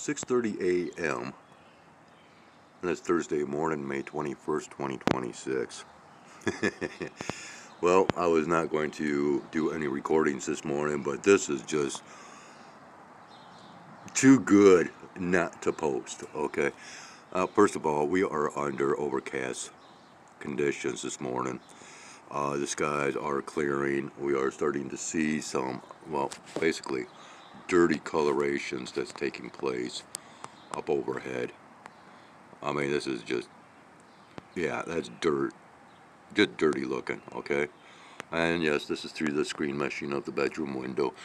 6:30 a.m. and it's Thursday morning, May 21st, 2026. Well, I was not going to do any recordings this morning, but this is just too good not to post, okay? First of all, we are under overcast conditions this morning. The skies are clearing. We are starting to see some, well, basically dirty colorations that's taking place up overhead. I mean, this is just, yeah, that's dirt. Just dirty looking, okay? And yes, this is through the screen meshing of the bedroom window.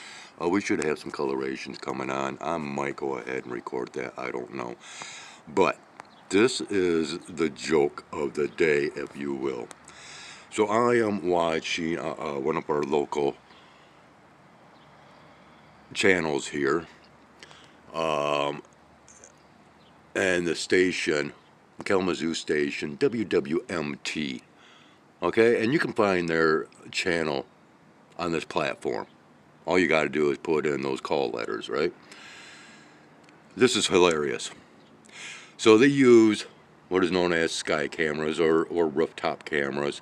We should have some colorations coming on. I might go ahead and record that. I don't know. But this is the joke of the day, if you will. So I am watching one of our local channels here. And the station, Kalamazoo station, WWMT. Okay, and you can find their channel on this platform. All you got to do is put in those call letters, right? This is hilarious. So they use what is known as sky cameras or rooftop cameras,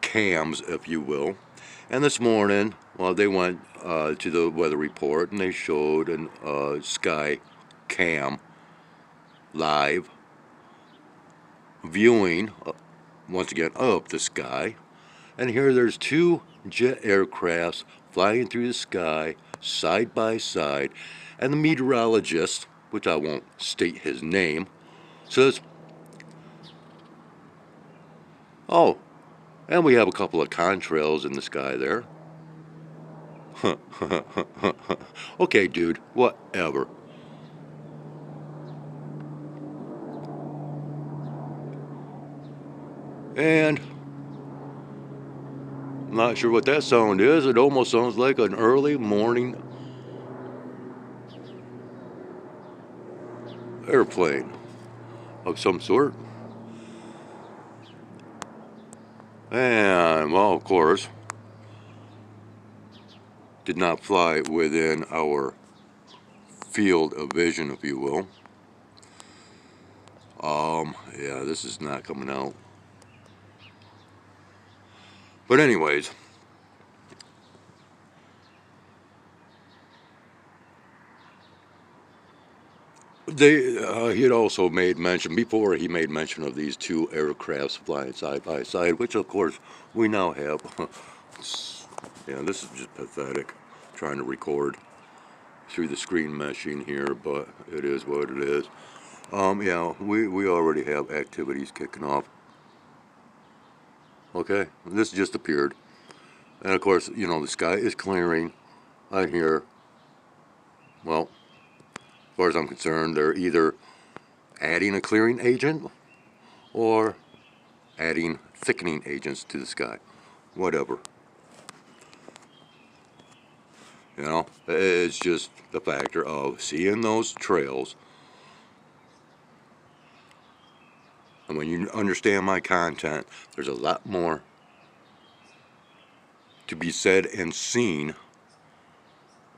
cams, if you will. And this morning, well, they went to the weather report and they showed a sky cam live viewing, once again, of the sky. And here there's two jet aircrafts flying through the sky, side by side. And the meteorologist, which I won't state his name, says, oh, and we have a couple of contrails in the sky there. Okay, dude, whatever. And I'm not sure what that sound is. It almost sounds like an early morning airplane of some sort. And, well, of course, did not fly within our field of vision, if you will. Yeah, this is not coming out. But anyways, he had also made mention, before he made mention of these two aircrafts flying side by side, which of course we now have. Yeah, this is just pathetic, trying to record through the screen meshing here, but it is what it is. Yeah, we already have activities kicking off. Okay, this just appeared. And of course, you know, the sky is clearing. I hear, well, as far as I'm concerned, they're either adding a clearing agent or adding thickening agents to the sky. Whatever. You know, it's just the factor of seeing those trails. And when you understand my content, there's a lot more to be said and seen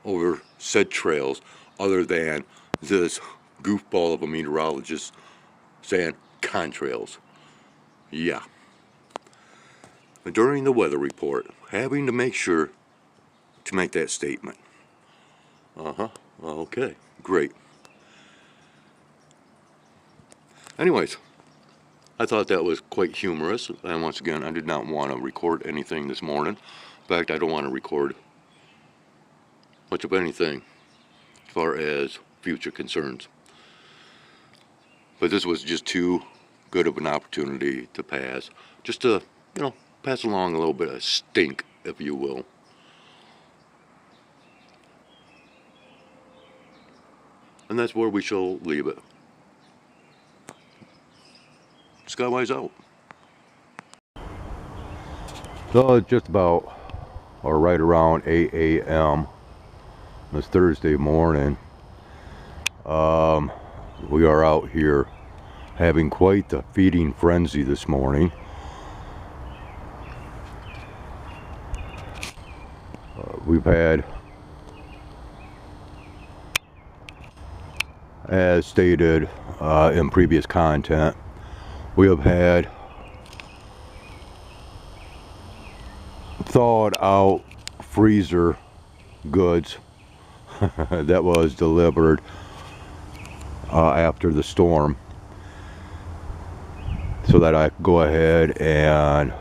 over said trails other than this goofball of a meteorologist saying contrails. Yeah. During the weather report, having to make sure to make that statement. Okay, great. Anyways, I thought that was quite humorous, and once again, I did not want to record anything this morning. In fact, I don't want to record much of anything as far as future concerns. But this was just too good of an opportunity to pass, just to, you know, pass along a little bit of stink, if you will. And that's where we shall leave it. Skywise out. So it's just about, or right around 8 a.m. this Thursday morning. We are out here having quite the feeding frenzy this morning. We've had as stated in previous content, we have had thawed out freezer goods that was delivered after the storm, so that I could go ahead and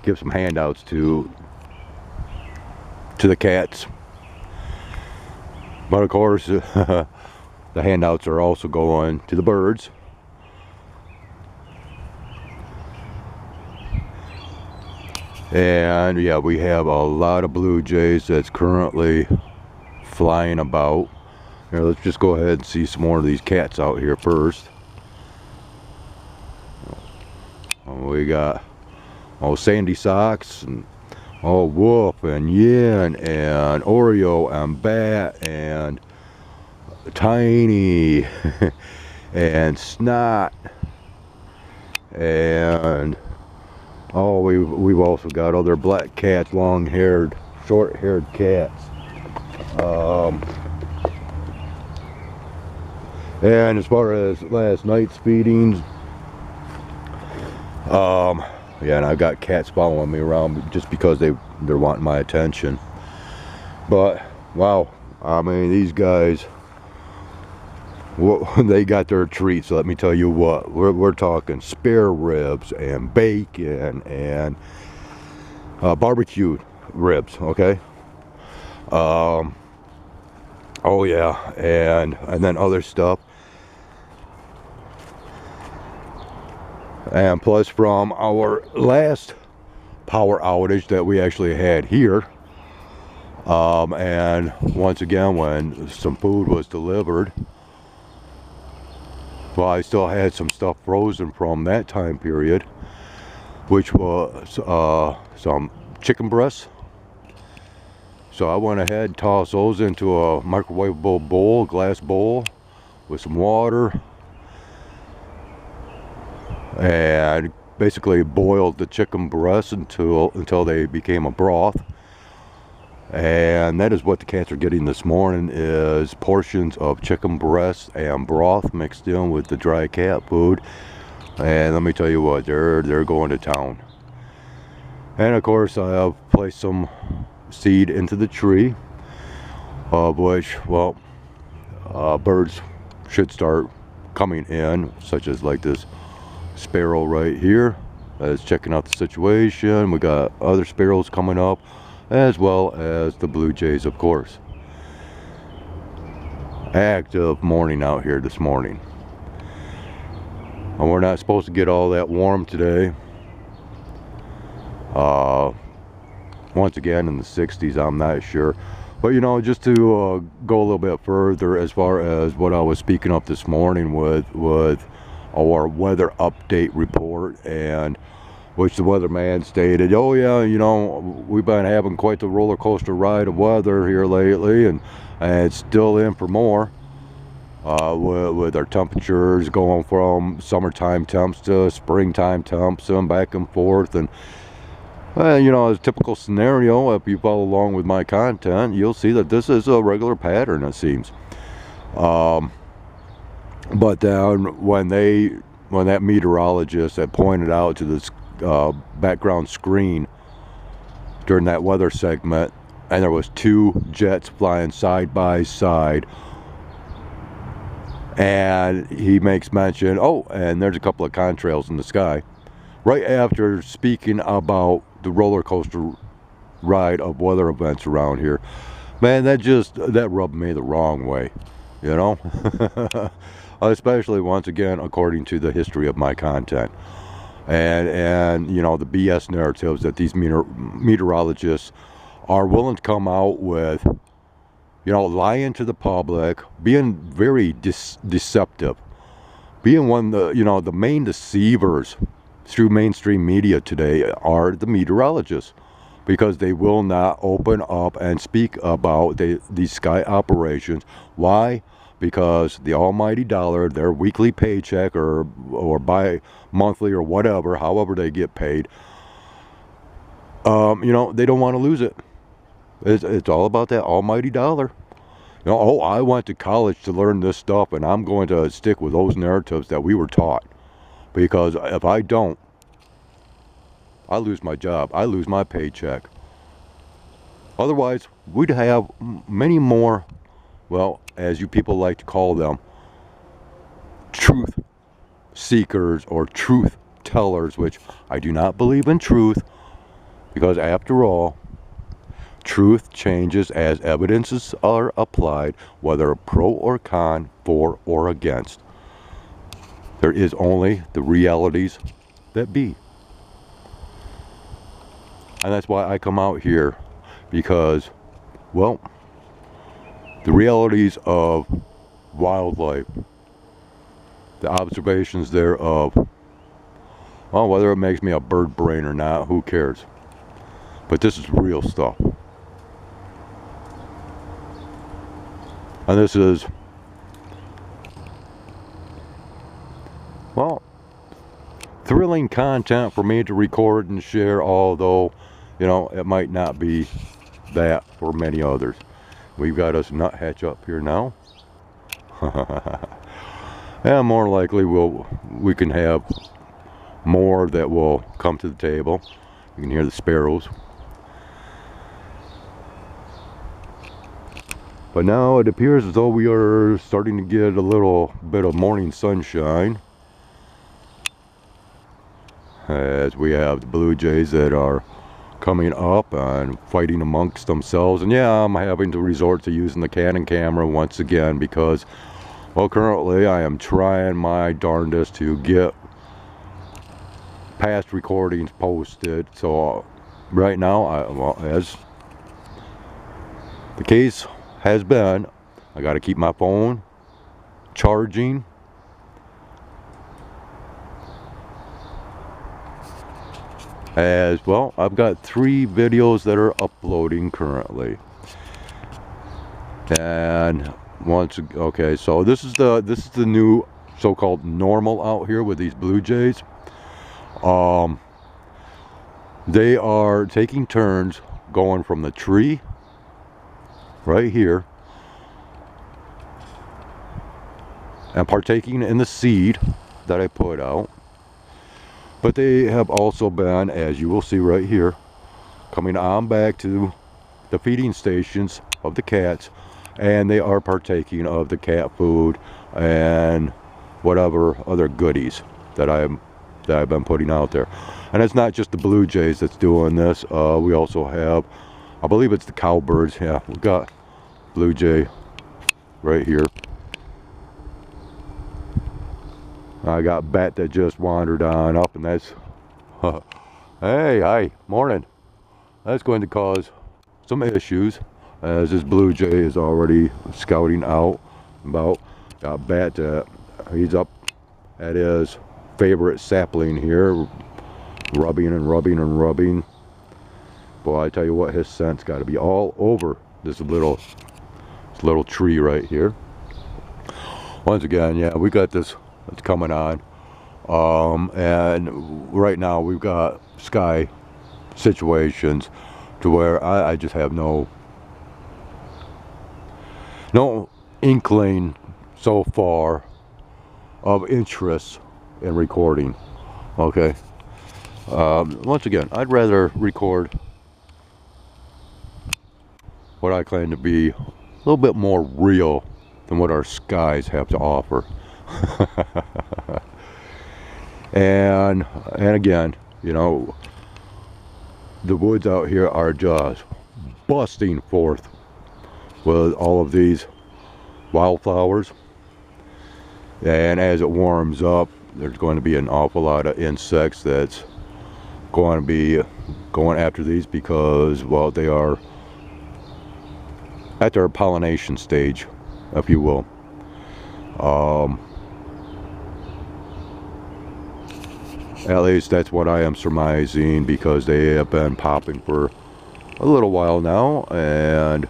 give some handouts to the cats. But of course, the handouts are also going to the birds. And yeah, we have a lot of blue jays that's currently flying about. Here, let's just go ahead and see some more of these cats out here first. We got Sandy Socks, and Wolf, and Yin, and Oreo, and Bat, and Tiny, and Snot, and we've also got other black cats, long-haired, short-haired cats. And as far as last night's feedings, yeah, and I've got cats following me around just because they're wanting my attention. But wow, I mean, these guys, they got their treats. Let me tell you what, we're talking spare ribs and bacon and barbecued ribs. Okay. Oh yeah, and then other stuff. And plus, from our last power outage that we actually had here, and once again when some food was delivered, well, I still had some stuff frozen from that time period, which was some chicken breasts. So I went ahead and tossed those into a microwavable bowl, glass bowl, with some water, and basically boiled the chicken breasts until they became a broth. And that is what the cats are getting this morning, is portions of chicken breasts and broth mixed in with the dry cat food. And let me tell you what, they're going to town. And of course, I have placed some seed into the tree, of which, well, birds should start coming in, such as like this sparrow right here that is checking out the situation. We got other sparrows coming up, as well as the blue jays, of course. Active morning out here this morning. And we're not supposed to get all that warm today. Once again in the 60s, I'm not sure. But you know, just to go a little bit further as far as what I was speaking of this morning with our weather update report, and which the weatherman stated, oh yeah, you know, we've been having quite the roller coaster ride of weather here lately, and it's still in for more, with our temperatures going from summertime temps to springtime temps and back and forth. And you know, as a typical scenario, if you follow along with my content, you'll see that this is a regular pattern, it seems. But then when that meteorologist had pointed out to this background screen during that weather segment, and there was 2 jets flying side by side, and he makes mention, oh, and there's a couple of contrails in the sky, right after speaking about the roller coaster ride of weather events around here. Man, that rubbed me the wrong way, you know. Especially, once again, according to the history of my content, and you know, the BS narratives that these meteorologists are willing to come out with, you know, lying to the public, being very deceptive, being one of the, you know, the main deceivers through mainstream media today are the meteorologists, because they will not open up and speak about these sky operations. Why? Because the almighty dollar, their weekly paycheck or bi-monthly or whatever, however they get paid, you know, they don't want to lose it. It's all about that almighty dollar. You know, oh, I went to college to learn this stuff, and I'm going to stick with those narratives that we were taught. Because if I don't, I lose my job. I lose my paycheck. Otherwise, we'd have many more, well, as you people like to call them, truth seekers or truth tellers, which I do not believe in truth, because after all, truth changes as evidences are applied, whether pro or con, for or against. There is only the realities that be. And that's why I come out here, because, well, the realities of wildlife, the observations thereof, well, whether it makes me a bird brain or not, who cares? But this is real stuff. And this is, well, thrilling content for me to record and share, although, you know, it might not be that for many others. We've got us nuthatch up here now. And more likely we can have more that will come to the table. You can hear the sparrows. But now it appears as though we are starting to get a little bit of morning sunshine, as we have the blue jays that are coming up and fighting amongst themselves. And yeah, I'm having to resort to using the Canon camera once again, because, well, currently I am trying my darndest to get past recordings posted. So right now, well, as the case has been, I got to keep my phone charging. As well, I've got 3 videos that are uploading currently. And once, okay, so this is the new so-called normal out here with these blue jays. They are taking turns going from the tree right here and partaking in the seed that I put out. But they have also been, as you will see right here, coming on back to the feeding stations of the cats, and they are partaking of the cat food and whatever other goodies that I've been putting out there. And it's not just the blue jays that's doing this. We also have, I believe it's the cowbirds. Yeah, we've got blue jay right here. I got bat that just wandered on up, and that's hey, hi, morning. That's going to cause some issues, as this blue jay is already scouting out about. Got bat that he's up at his favorite sapling here, rubbing and rubbing and rubbing. Boy, I tell you what, his scent's got to be all over this little tree right here. Once again, yeah, we got this that's coming on, and right now we've got sky situations to where I just have no inkling so far of interest in recording. Okay, once again, I'd rather record what I claim to be a little bit more real than what our skies have to offer. and again, you know, the woods out here are just busting forth with all of these wildflowers, and as it warms up, there's going to be an awful lot of insects that's going to be going after these, because, well, they are at their pollination stage, if you will. At least that's what I am surmising, because they have been popping for a little while now, and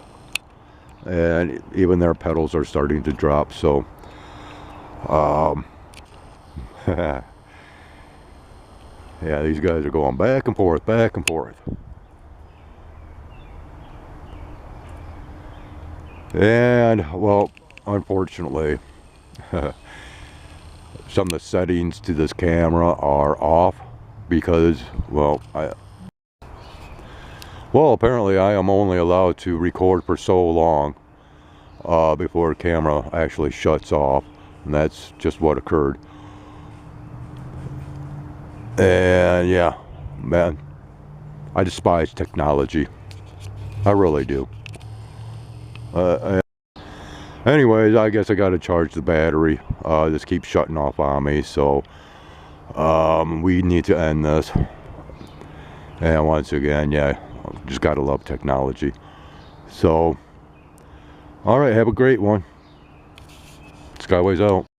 even their petals are starting to drop. So yeah, these guys are going back and forth, back and forth. And, well, unfortunately, some of the settings to this camera are off because, well, apparently I am only allowed to record for so long before the camera actually shuts off, and that's just what occurred. And yeah, man, I despise technology. I really do. Anyways, I guess I gotta charge the battery. This keeps shutting off on me, so we need to end this. And once again, yeah, just gotta love technology. So, alright, have a great one. Skyways out.